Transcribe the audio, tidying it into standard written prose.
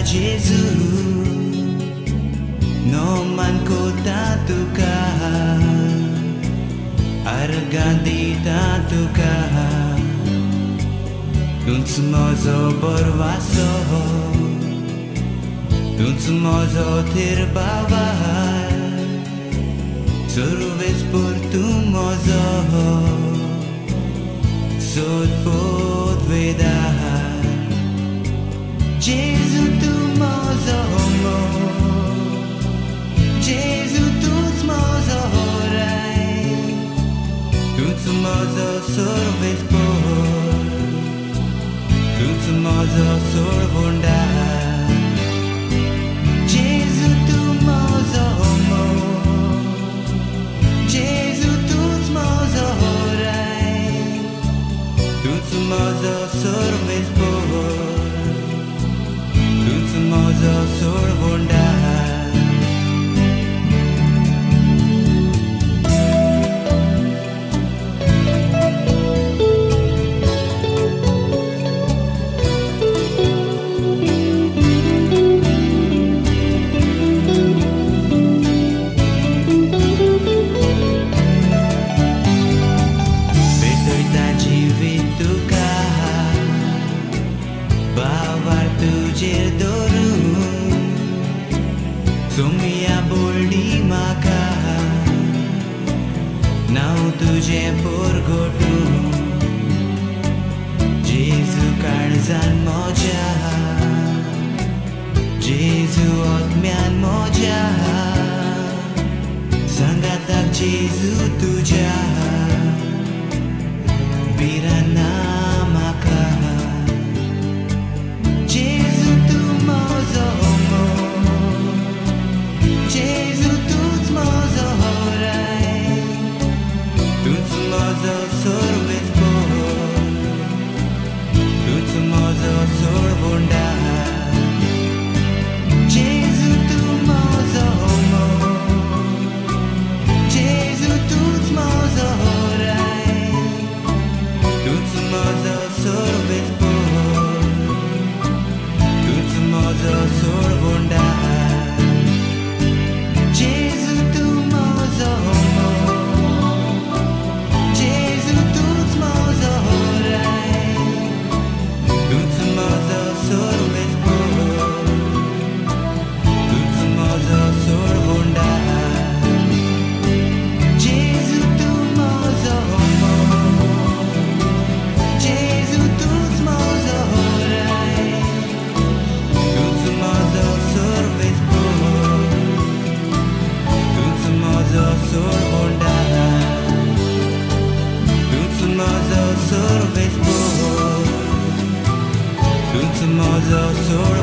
Gesù, non manco tanto ca, argandi tanto ca, non smoso borvaso, non smoso tirbava, sorves por tu mozo, sot pot vedar. Gesù tu mozo mo, Gesù tu's mozo rai, tu's mozo sorves por, tu's mozo sorvondar. Gesù tu mozo mo, Gesù tu's mozo rai, tu's mozo sorves por, tu's mozo sorvondar. Tuझे दोरू सोमिया बोलडी माका नाव तुझे पोरगोटू जेजू काळजान मोज्या जेजू ओतम्यान मोज्या सांगाताक जेजू तुझ्या बिराना माका. Gesù tu mozo mo, Gesù tu's mozo rai, tu's mozo sorves por, tu's mozo sorvondar. Gesù tu mozo mo, Gesù tu's mozo rai, tu's mozo sorves por, mozo sorvondar. Gesù tu mozo mo, Gesù tu's mozo rai, tu's mozo sorves por, tu's mozo sorvondar. Gesù tu mozo mo, Gesù tu's mozo rai, tu's mozo sorves por, tu's mozo sorvondar. Tu's mozo sorves por, tu's mozo sorvondar.